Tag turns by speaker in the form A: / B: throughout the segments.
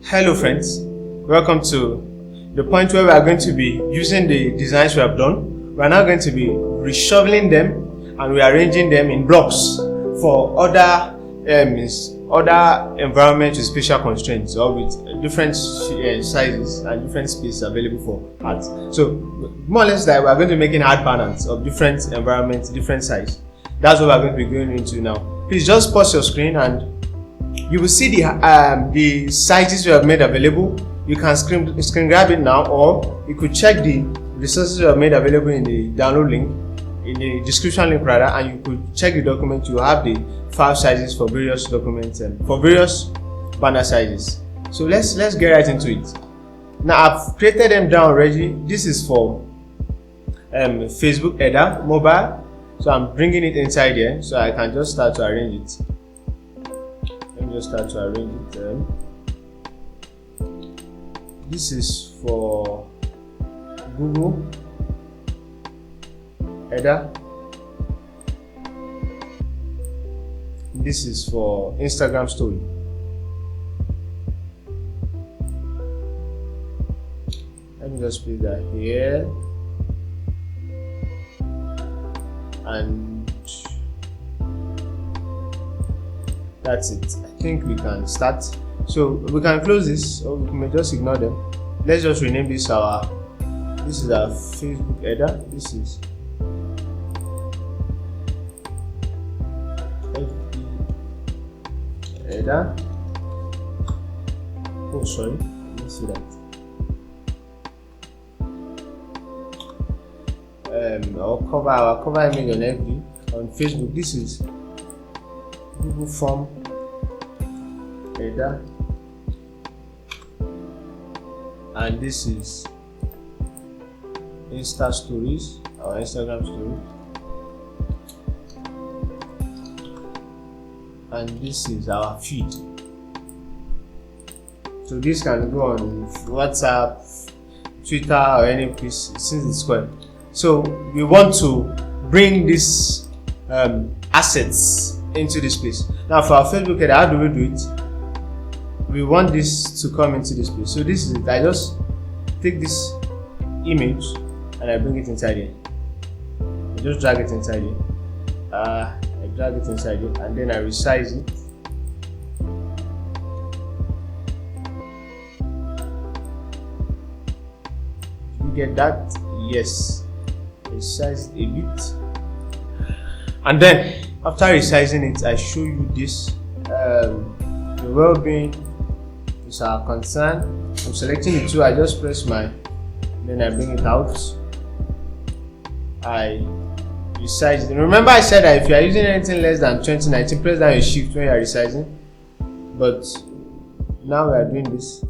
A: Hello friends, welcome to the point where we are going to be using the designs we have done. We are now going to be reshuffling them and rearranging them in blocks for other environments with special constraints or with different sizes and different space available for art. So more or less that we are going to be making art balance of different environments, different size. That's what we are going to be going into now. Please just pause your screen and you will see the sizes we have made available. You can screen grab it now, or you could check the resources we have made available in the download link, in the description link rather, and you could check the document. You have the file sizes for various documents and for various banner sizes. So let's get right into it. Now I've created them down already. This is for Facebook header mobile, so I'm bringing it inside here so I can just start to arrange it. Just start to arrange it. This is for Google header. This is for Instagram story. Let me just put that here, and that's it. I think we can start. So we can close this, or we may just ignore them. Let's just rename this this is our Facebook header. This is header. Oh sorry, let me see that. Our cover image on FB on Facebook. This is Google form header, and this is Insta stories, our Instagram story, and this is our feed. So this can go on WhatsApp, Twitter, or any place since it's square. So we want to bring these assets into this place. Now for our Facebook header, how do we do it? We want this to come into this place. So this is it. I just take this image and I bring it inside here. I just drag it inside here. I drag it inside here and then I resize it. You get that? Yes. Resize it a bit. And then after resizing it, I show you this. The well-being is our concern. I'm selecting the two. I just press then I bring it out. I resize it. Remember I said that if you are using anything less than 2019, press down your shift when you are resizing. But now we are doing this.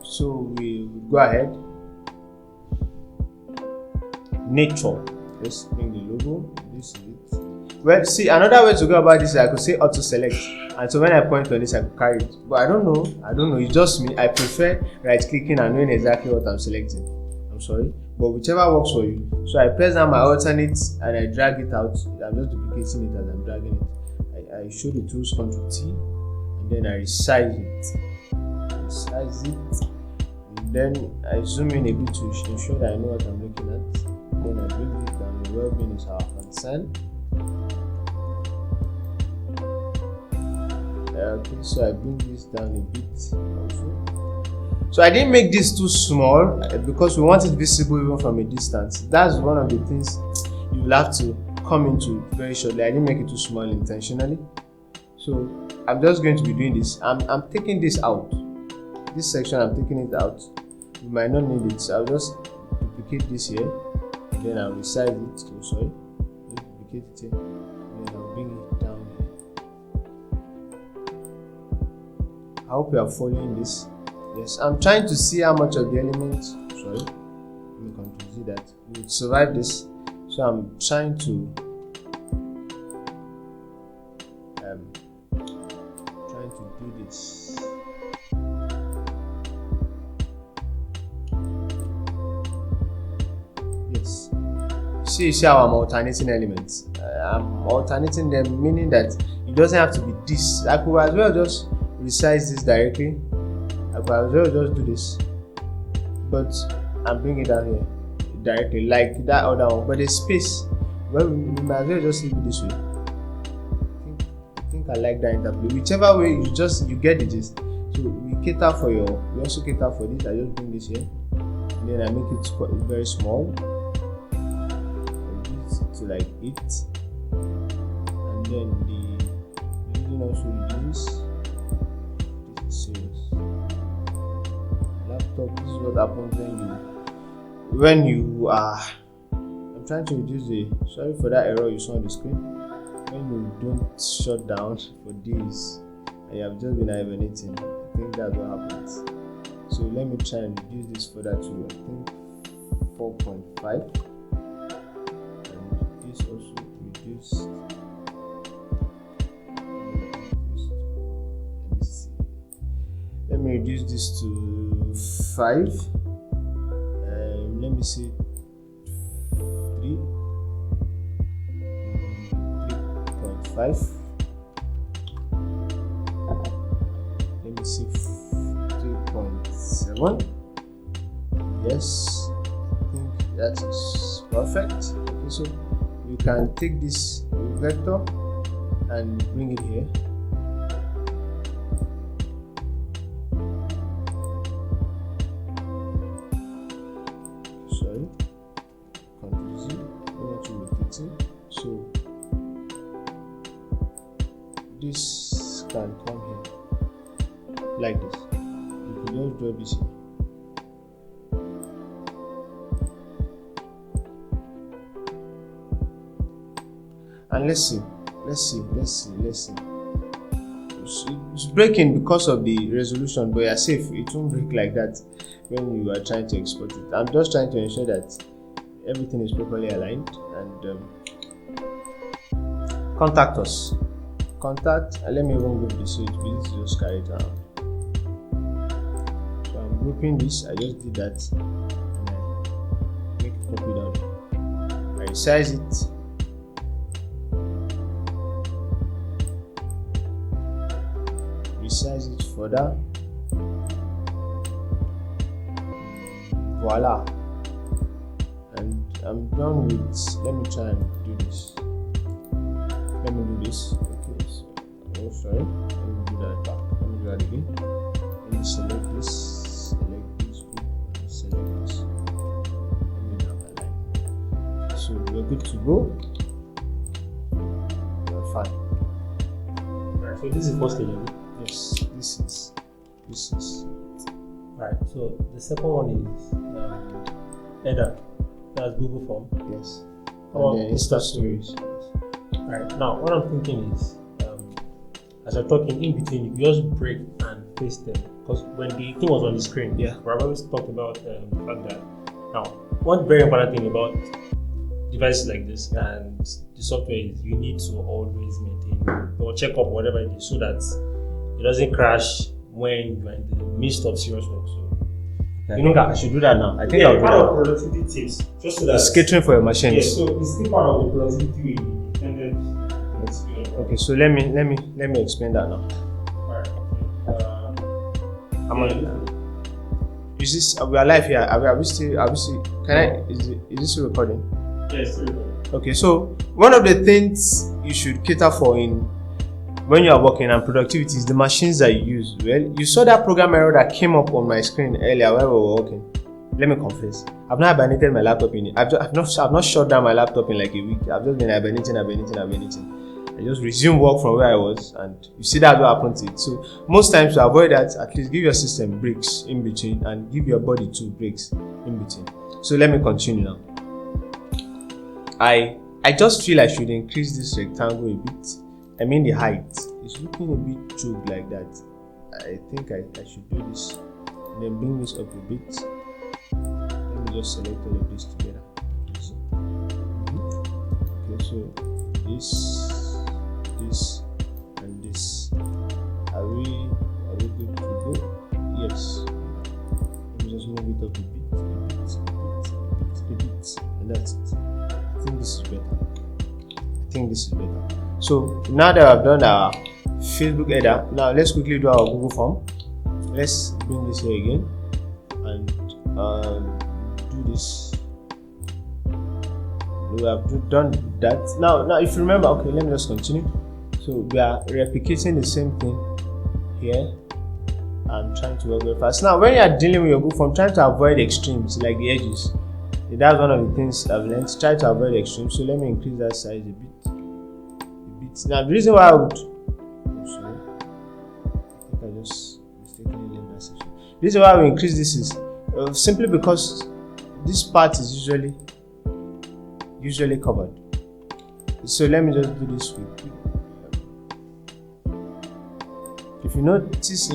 A: So we go ahead. Nature. Let's bring the logo. This is it. Well, see, another way to go about this is I could say auto select, and so when I point on this I could carry it, but I don't know, it's just me. I prefer right clicking and knowing exactly what I'm selecting. I'm sorry, but whichever works for you. So I press down my alternate and I drag it out. I'm just duplicating it as I'm dragging it. I show the tools, Ctrl T, and then I resize it, and then I zoom in a bit to ensure that I know what I'm looking at. Then I bring it down. The well-being is our concern. Okay, so I bring this down a bit also. So I didn't make this too small because we want it visible even from a distance. That's one of the things you will have to come into very shortly. I didn't make it too small intentionally. So I'm just going to be doing this. I'm taking this out. This section I'm taking it out. You might not need it, so I'll just duplicate this here. Then I'll resize it. Oh, sorry. Duplicate it here. Then I'll bring it down here. I hope you are following this. Yes, I'm trying to see how much of the element. Sorry. Let me Ctrl Z that. We would survive this. So I'm trying to do this. Yes. See how I'm alternating elements. I'm alternating them, meaning that it doesn't have to be this. I could as well just resize this directly. I could as well just do this, but I'm bringing it down here directly like that other one, but there's space. Well, we might as well just leave it this way. I think I like that interplay. Whichever way you get the gist. So we also cater for this. I just bring this here, and then I make it very small. To like 8, and then the reading also reduces. This is serious. Laptop, this is what happens when you are. I'm trying to reduce sorry for that error you saw on the screen. When you don't shut down for days and you have just been hibernating, I think that's what happens. So let me try and reduce this further to, I think, 4.5. This also reduced. Let me reduce this to 5. Let me see, 3.5. Let me see, 3.7. Yes, I think that is perfect. Okay, so you can take this vector and bring it here. Sorry, Ctrl Z. I want to rotate it. So this can come here like this. You can just draw this here. And let's see. It's breaking because of the resolution, but you're safe. It won't break like that when you are trying to export it. I'm just trying to ensure that everything is properly aligned. And contact us. And let me even group this so it's just carry it around. So I'm grouping this. I just did that, and I make a copy down here. I resize it. Resize it further. Voila. And I'm done with. Let me try and do this. Okay, so sorry. Let me do that back. Let me do that again. Let me select this group, and select this. Let me now align. So we're good to go. We're fine.
B: Alright, so this is first stage.
A: Yes, this is.
B: Alright, so the second one is header. That's Google Form.
A: Yes.
B: And
A: then Insta Stories.
B: Alright, now what I'm thinking is, as you're talking in between, you just break and paste them. Because when the thing was on the screen,
A: yeah,
B: we always talked about the fact that now one very important thing about devices like this and the software is you need to always maintain or check up whatever it is so that it doesn't crash when you're in the midst of serious work. So
A: you know I should do that now. I think I'll do
B: part
A: that.
B: of productivity tips, just so that
A: it's catering for your machines.
B: Yes, so it's still part of the productivity we intended.
A: Okay, so let me explain that now. Is this we are live here? Are we still? Can I? Is this still recording?
B: Yes, still recording.
A: Okay, so one of the things you should cater for when you are working on productivity is the machines that you use. Well, you saw that program error that came up on my screen earlier while we were working. Let me confess, I've not hibernated my laptop in it. I've not shut down my laptop in like a week. I've just been hibernating. I just resumed work from where I was, and you see that what happened to it. So most times to avoid that, at least give your system breaks in between and give your body 2 breaks in between. So let me continue now. I just feel I should increase this rectangle a bit. I mean the height. It's looking a bit choked like that. I think I should do this and then bring this up a bit. Let me just select all of this together. Okay, so this and this. Are we good to go? Yes. Let me just move it up a bit, and that's it. I think this is better. So now that I've done our Facebook header. Now let's quickly do our Google form. Let's bring this here again and do this. We have done that. Now if you remember, okay, let me just continue. So we are replicating the same thing here. I'm trying to work very fast. Now when you are dealing with your Google form, trying to avoid extremes like the edges. That's one of the things I've learned. Try to avoid extremes. So let me increase that size a bit. Now the reason why I would, sorry, I think I just mistakenly left that section. The reason why we increase this is simply because this part is usually covered. So let me just do this quickly. If you notice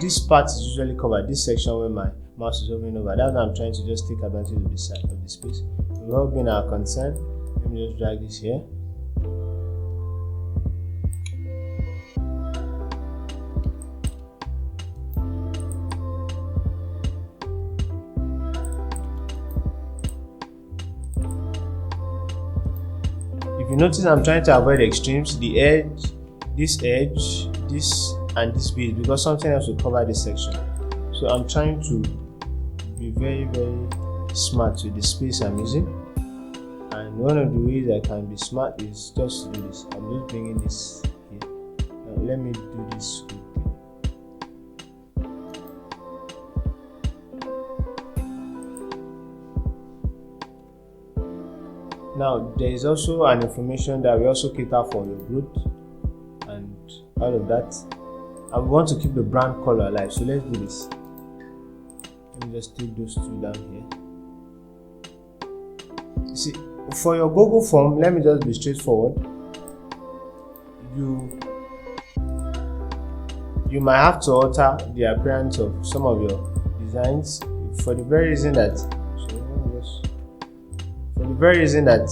A: this part is usually covered, this section where my mouse is hovering over, that's why I'm trying to just take advantage of this side of the space. We've all been our concern. Let me just drag this here. If you notice, I'm trying to avoid extremes, the edge, this, and this bit, because something else will cover this section. So I'm trying to be very, very smart with the space I'm using. And one of the ways I can be smart is just to do this. I'm just bringing this here. Now let me do this quickly. Now there is also an information that we also cater for your growth and all of that. And we want to keep the brand color alive, so let's do this. Let me just take those two down here. You see, for your Google form, let me just be straightforward. You might have to alter the appearance of some of your designs for the very reason that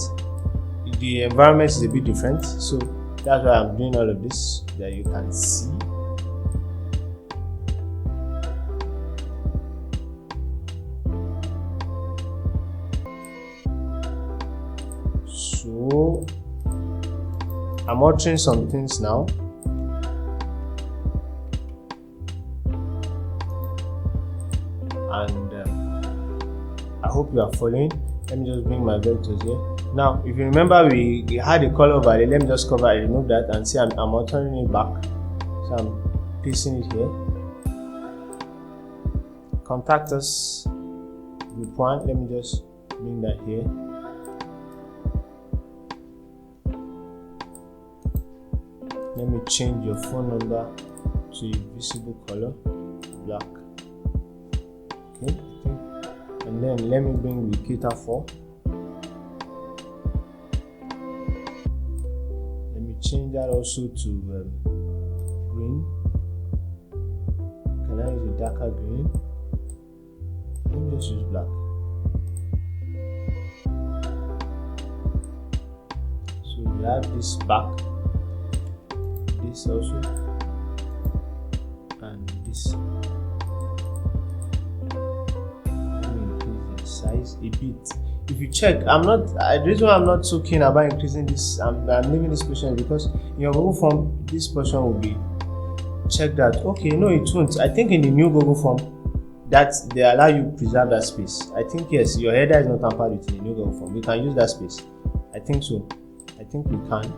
A: the environment is a bit different. So that's why I'm doing all of this, that you can see. So I'm altering some things now. And I hope you are following. Let me just bring my vectors here. Now, if you remember, we had a color overlay. Let me just remove that and see I'm altering it back. So I'm pasting it here. Contact us group 1. Let me just bring that here. Let me change your phone number to a visible color, black. Okay, and then let me bring the cater for. Let me change that also to green. Can I use a darker green? Let me just use black. So we have this back, this also, and this. Let me increase the size a bit. If you check, the reason why I'm not so keen about increasing this, I'm leaving this portion because in your Google form, this portion will be checked out. Okay, no, it won't. I think in the new Google form, that they allow you to preserve that space. I think yes, your header is not tampered with in the new Google form. We can use that space. I think so. I think we can.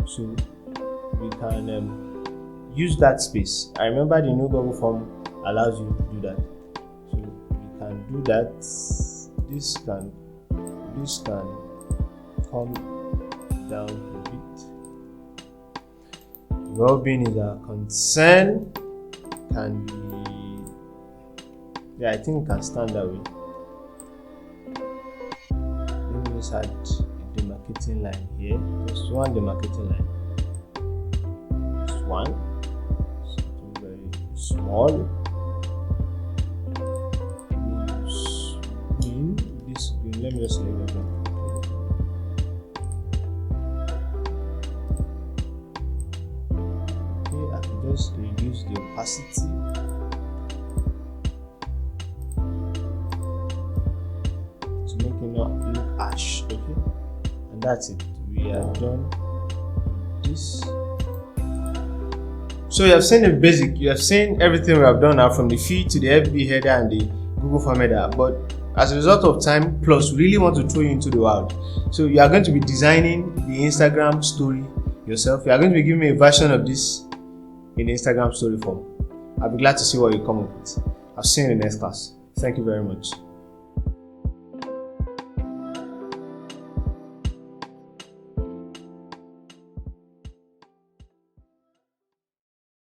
A: So we can use that space. I remember the new Google form allows you to do that. So we can do that. This can come down a bit. Well-being is our concern. Can be, yeah, I think we can stand that way. Let me just add a demarcating line here. Just one demarcating line. Just one. Something very small. Let me just select that one. Okay, I can just reduce the opacity. To make it not look harsh, okay? And that's it. We are done with this. So you have seen the basic, you have seen everything we have done now, from the feed to the FB header and the Google form header. But as a result of time, plus we really want to throw you into the world. So you are going to be designing the Instagram story yourself. You are going to be giving me a version of this in the Instagram story form. I'll be glad to see what you come up with. I'll see you in the next class. Thank you very much.